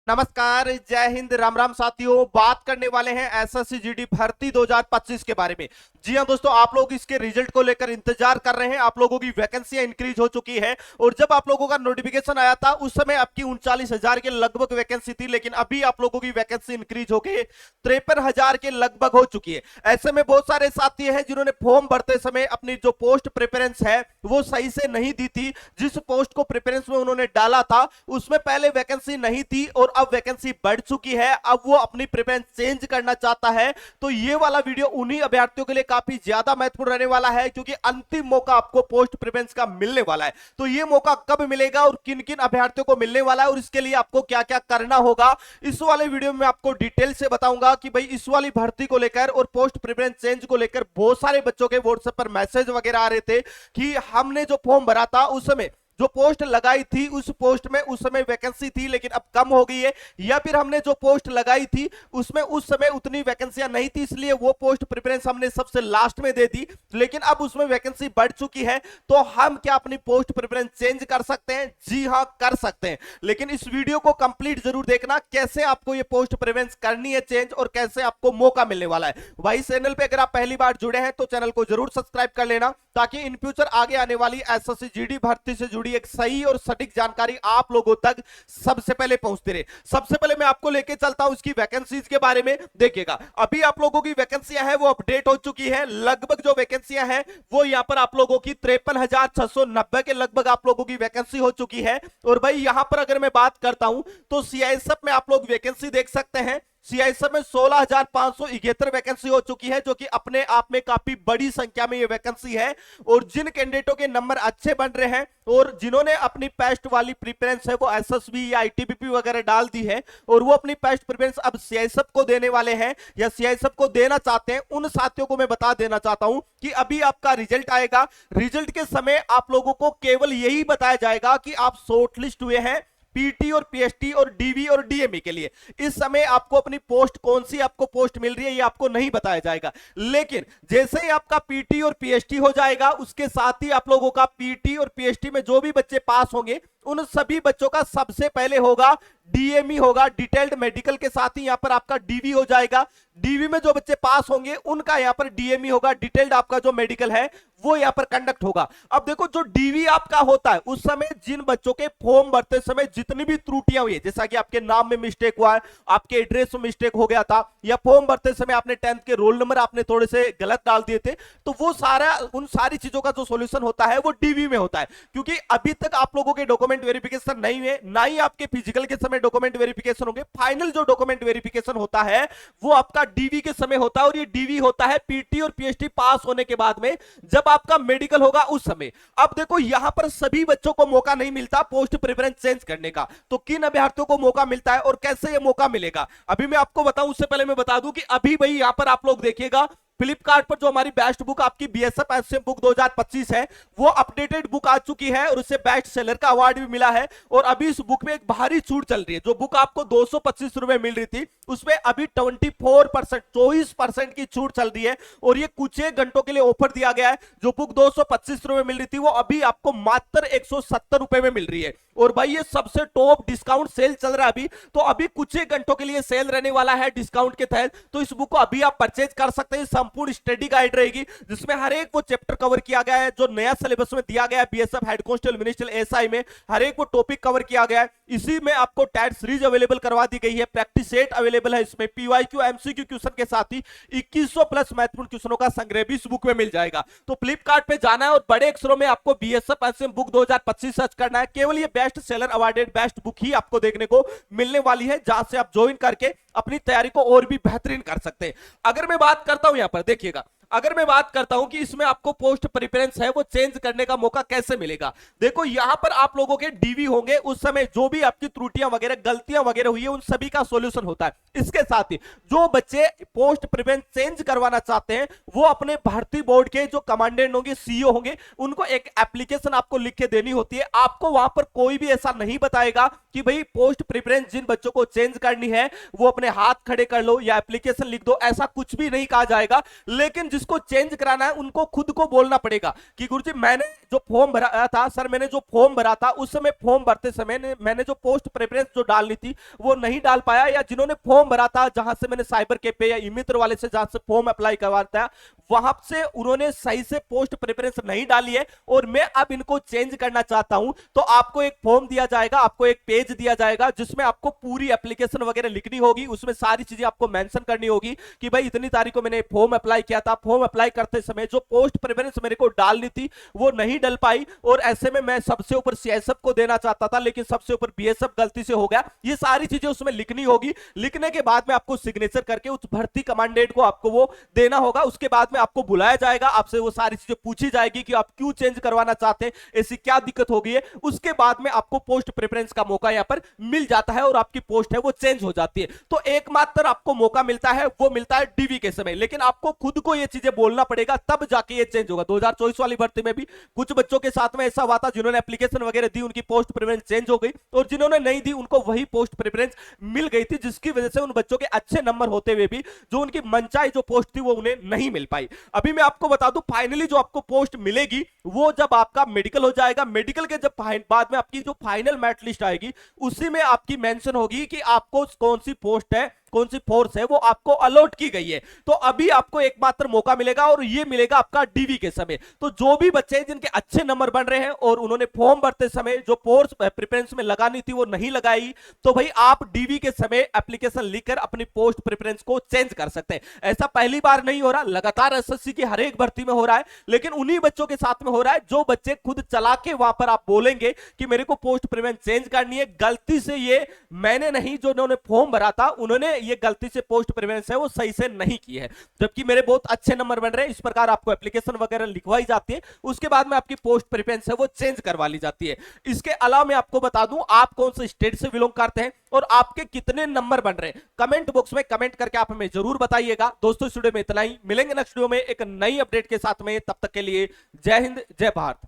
नमस्कार, जय हिंद, राम राम साथियों। बात करने वाले हैं एसएससी जीडी भर्ती 2025 के बारे में। जी हां दोस्तों, आप लोग इसके रिजल्ट को लेकर इंतजार कर रहे हैं। आप लोगों की वैकेंसियां इंक्रीज हो चुकी है और जब आप लोगों का नोटिफिकेशन आया था उस समय आपकी 39,000 के लगभग वैकेंसी थी, लेकिन अभी आप लोगों की वैकेंसी इंक्रीज होकर 53,000 के लगभग हो चुकी है। ऐसे में बहुत सारे साथी हैं जिन्होंने फॉर्म भरते समय अपनी जो पोस्ट प्रेफरेंस है वो सही से नहीं दी थी। जिस पोस्ट को प्रेफरेंस में उन्होंने डाला था उसमें पहले वैकेंसी नहीं थी और अब वैकेंसी बढ़ चुकी है। अब वो अपनी प्रेफरेंस चेंज करना चाहता है, तो ये वाला वीडियो उन्हीं अभ्यर्थियों के लिए काफी ज्यादा महत्वपूर्ण रहने वाला है, क्योंकि अंतिम मौका आपको पोस्ट प्रेफरेंस का मिलने वाला है। तो ये मौका कब मिलेगा और किन किन अभ्यर्थियों को मिलने वाला है और इसके लिए आपको क्या क्या करना होगा, इस वाले वीडियो में आपको डिटेल से बताऊंगा कि भाई इस वाली भर्ती को लेकर और पोस्ट प्रेफरेंस चेंज को लेकर बहुत सारे बच्चों के व्हाट्सएप पर मैसेज वगैरह आ रहे थे कि हमने जो फॉर्म भरा था उस समय जो पोस्ट लगाई थी उस पोस्ट में उस समय वैकेंसी थी लेकिन अब कम हो गई है, या फिर हमने जो पोस्ट लगाई थी उसमें उस समय उतनी वैकेंसियां नहीं थी इसलिए वो पोस्ट प्रेफरेंस हमने सबसे लास्ट में दे दी, लेकिन अब उसमें वैकेंसी बढ़ चुकी है। तो हम क्या अपनी पोस्ट प्रेफरेंस चेंज कर सकते हैं? जी हां, कर सकते हैं, लेकिन इस वीडियो को कंप्लीट जरूर देखना कैसे आपको ये पोस्ट प्रेफरेंस करनी है चेंज और कैसे आपको मौका मिलने वाला है। भाई चैनल पे अगर आप पहली बार जुड़े हैं तो चैनल को जरूर सब्सक्राइब कर लेना, ताकि इन फ्यूचर आगे आने वाली एसएससी जीडी भर्ती से जुड़ी एक सही और सटीक जानकारी आप लोगों तक सबसे पहले पहुंचती रहे। सबसे पहले मैं आपको लेके चलता हूं इसकी वैकेंसीज के बारे में। देखिएगा, अभी आप लोगों की वैकेंसियां हैं वो अपडेट हो चुकी है। लगभग जो वैकेंसियां हैं वो यहां पर आप लोगों की 53,690 के लगभग आप लोगों की वैकेंसी हो चुकी है। और भाई यहां पर अगर मैं बात करता हूं तो सीआईएसएफ में आप लोग वैकेंसी देख सकते हैं। सीआईएसएफ में 16,571 वैकेंसी हो चुकी है, जो कि अपने आप में काफी बड़ी संख्या में ये वैकेंसी है। और जिन कैंडिडेटों के नंबर अच्छे बन रहे हैं और जिन्होंने अपनी पेस्ट वाली प्रेफरेंस है वो एसएसबी या आईटीबीपी वगैरह डाल दी है और वो अपनी पेस्ट प्रेफरेंस अब सीआईएसएफ को देने वाले हैं या सीआईएसएफ को देना चाहते हैं, उन साथियों को मैं बता देना चाहता हूं कि अभी आपका रिजल्ट आएगा। रिजल्ट के समय आप लोगों को केवल यही बताया जाएगा कि आप शॉर्टलिस्ट हुए हैं पीटी और पीएसटी और डीवी और डीएमई के लिए। इस समय आपको अपनी पोस्ट कौन सी आपको पोस्ट मिल रही है ये आपको नहीं बताया जाएगा, लेकिन जैसे ही आपका पीटी और पीएसटी हो जाएगा उसके साथ ही आप लोगों का पीटी और पीएसटी में जो भी बच्चे पास होंगे उन सभी बच्चों का सबसे पहले होगा डीएमई होगा, डिटेल्ड मेडिकल के साथ ही यहां पर आपका डीवी हो जाएगा। डीवी में जो बच्चे पास होंगे उनका यहां पर डीएमई होगा, डिटेल्ड आपका जो मेडिकल है वो यहां पर कंडक्ट होगा। अब देखो, जो डीवी आपका होता है उस समय जिन बच्चों के फॉर्म भरते समय जितनी भी त्रुटियां हुई है, जैसा कि आपके नाम में मिस्टेक हुआ है, आपके एड्रेस में मिस्टेक हो गया था, या फॉर्म भरते समय आपने 10th के रोल नंबर आपने थोड़े से गलत डाल दिए थे, तो वो सारा उन सारी चीजों का जो सॉल्यूशन होता है वो डीवी में होता है। क्योंकि अभी तक आप लोगों के डॉक्यूमेंट वेरिफिकेशन नहीं हुए, ना ही आपके फिजिकल के समय डॉक्यूमेंट वेरिफिकेशन होंगे। फाइनल जो डॉक्यूमेंट वेरिफिकेशन होता है वो आपका डीवी के समय होता है और ये डीवी होता है पीटी और पीएचडी पास होने के बाद में, जब आपका मेडिकल होगा उस समय। अब देखो, यहां पर सभी बच्चों को मौका नहीं मिलता पोस्ट प्रेफरेंस चेंज करने का, तो किन अभ्यर्थियों को मौका मिलता है और कैसे ये मौका मिलेगा अभी मैं आपको बताऊं। उससे पहले मैं बता दूं कि अभी भाई यहां पर आप लोग देखिएगा फ्लिपकार्ट पर जो हमारी बेस्ट बुक आपकी बीएसएफ एसएम बुक 2025 है वो अपडेटेड बुक आ चुकी है और उससे बेस्ट सेलर का अवार्ड भी मिला है। और अभी इस बुक में एक भारी छूट चल रही है। जो बुक आपको 225 रुपए मिल रही थी उसमें अभी 24% की छूट चल रही है और ये कुछ एक घंटों के लिए ऑफर दिया गया है। जो बुक 225 रुपए मिल रही थी वो अभी आपको मात्र 170 रुपए में मिल रही है। और भाई ये सबसे टॉप डिस्काउंट सेल चल रहा है अभी, तो अभी कुछ एक घंटों के लिए सेल रहने वाला है डिस्काउंट के तहत। तो इस बुक को अभी आप परचेज कर सकते हैं। संपूर्ण स्टडी गाइड रहेगी जिसमें हर एक वो चैप्टर कवर किया गया है जो नया सिलेबस में दिया गया है BSF head constable minister SI में, हर एक वो टॉपिक कवर किया गया है। इसी में आपको टैट सीरीज अवेलेबल करवा दी गई है, प्रैक्टिस सेट अवेलेबल है इसमें, पीवाईक्यू एमसीक्यू क्वेश्चन के साथ ही 2100 प्लस महत्वपूर्ण क्वेश्चनों का संग्रह भी इस बुक में मिल जाएगा। तो फ्लिपकार्ट पे जाना है और बड़े अक्षरों में आपको बीएसएफ एसएम बुक 2025 सर्च करना है। केवल ये best seller awarded best book ही आपको देखने को मिलने वाली है, जहां से आप ज्वाइन करके अपनी तैयारी को और भी बेहतरीन कर सकते हैं। अगर मैं बात करता हूं यहां पर देखिएगा, अगर मैं बात करता हूं कि इसमें आपको पोस्ट प्रेफरेंस है वो चेंज करने का मौका कैसे मिलेगा। देखो, यहां पर आप लोगों के डीवी होंगे उस समय जो भी आपकी त्रुटियां वगैरह गलतियां वगैरह हुई है उन सभी का सॉल्यूशन होता है। इसके साथ ही जो बच्चे पोस्ट प्रेफरेंस चेंज करवाना चाहते हैं वो अपने भर्ती बोर्ड के जो कमांडेंट होंगे, सीईओ होंगे, उनको एक एप्लीकेशन आपको लिख के देनी होती है। आपको वहां पर कोई भी ऐसा नहीं बताएगा कि भाई पोस्ट प्रेफरेंस जिन बच्चों को चेंज करनी है वो अपने हाथ खड़े कर लो या एप्लीकेशन लिख दो, ऐसा कुछ भी नहीं कहा जाएगा। लेकिन जिसको चेंज कराना है उनको खुद को बोलना पड़ेगा कि गुरुजी मैंने जो फॉर्म भरा था सर, मैंने जो फॉर्म भरा था उस समय फॉर्म भरते समय मैंने जो पोस्ट प्रेफरेंस जो डालनी थी वो नहीं डाल पाया, या जिन्होंने फॉर्म भरा था जहां से मैंने साइबर कैफे या ई मित्र वाले से जहां से फॉर्म अप्लाई करवाता है वहां से उन्होंने सही से पोस्ट प्रेफरेंस नहीं डाली है और मैं अब इनको चेंज करना चाहता हूं, तो आपको एक फॉर्म दिया जाएगा, आपको एक पेज दिया जाएगा जिसमें आपको पूरी एप्लीकेशन वगैरह लिखनी होगी, उसमें सारी चीजें आपको मेंशन करनी होगी कि भाई इतनी तारीख को मैंने फॉर्म अप्लाई किया था, फॉर्म अप्लाई करते समय जो पोस्ट प्रेफरेंस मेरे को डालनी थी वो नहीं डल पाई और ऐसे में मैं सबसे ऊपर सीएसएफ को देना चाहता था लेकिन सबसे ऊपर बीएसएफ गलती से हो गया। ये सारी चीजें उसमें लिखनी होगी, लिखने के बाद में आपको सिग्नेचर करके उस भर्ती कमांडेंट को आपको वो देना होगा। उसके बाद में आपको बुलाया जाएगा, आपसे वो सारी चीजें पूछी जाएगी कि आप क्यों चेंज करवाना चाहते हैं, ऐसी क्या दिक्कत हो गई है। उसके बाद में आपको पोस्ट प्रेफरेंस का मौका यहां पर मिल जाता है और आपकी पोस्ट है वो चेंज हो जाती है। तो एकमात्र आपको मौका मिलता है वो मिलता है डीवी के समय, लेकिन आपको खुद को ये चीजें बोलना पड़ेगा तब जाके ये चेंज होगा। 2024 वाली भर्ती में भी कुछ बच्चों के साथ में ऐसा हुआ था जिन्होंने एप्लीकेशन वगैरह दी, उनकी पोस्ट प्रेफरेंस चेंज हो गई और जिन्होंने नहीं दी उनको वही पोस्ट प्रेफरेंस मिल गई थी, जिसकी वजह से उन बच्चों के अच्छे नंबर होते हुए भी जो उनकी मनचाही जो पोस्ट थी वो उन्हें नहीं मिल पाई। अभी मैं आपको बता दूं फाइनली जो आपको पोस्ट मिलेगी वो जब आपका मेडिकल हो जाएगा, मेडिकल के जब बाद में आपकी जो फाइनल मेरिट लिस्ट आएगी उसी में आपकी मेंशन होगी कि आपको कौन सी पोस्ट है, कौन सी फोर्स है वो आपको अलॉट की गई है। तो अभी आपको एकमात्र मौका मिलेगा और ये मिलेगा आपका डीवी के समय। तो जो भी बच्चे जिनके अच्छे नंबर बन रहे हैं और उन्होंने फॉर्म भरते समय जो पोस्ट प्रेफरेंस में लगानी थी वो नहीं लगाई, तो भाई आप डीवी के समय एप्लीकेशन लिखकर अपनी पोस्ट प्रेफरेंस को चेंज कर सकते हैं। ऐसा पहली बार नहीं हो रहा, लगातार एसएससी की हर एक भर्ती में हो रहा है, लेकिन उन्हीं बच्चों के साथ में हो रहा है जो बच्चे खुद चला के वहां पर आप बोलेंगे कि मेरे को पोस्ट प्रेफरेंस चेंज करनी है, गलती से ये मैंने नहीं, जो उन्होंने फॉर्म भरा था उन्होंने ये गलती से पोस्ट प्रेफरेंस है वो सही से नहीं की है, जबकि मेरे बहुत अच्छे नंबर बन रहे हैं। इस प्रकार आपको एप्लीकेशन वगैरह लिखवाई जाती है, उसके बाद में आपकी पोस्ट प्रेफरेंस है वो चेंज करवा ली जाती है। इसके अलावा मैं आपको बता दूं आप कौन से स्टेट से बिलोंग करते हैं और आपके कितने नंबर बन रहे हैं, कमेंट बॉक्स में कमेंट करके आप हमें जरूर बताइएगा। दोस्तों इस वीडियो में इतना ही, मिलेंगे नेक्स्ट वीडियो में एक नई अपडेट के साथ में, तब तक के लिए जय हिंद जय भारत।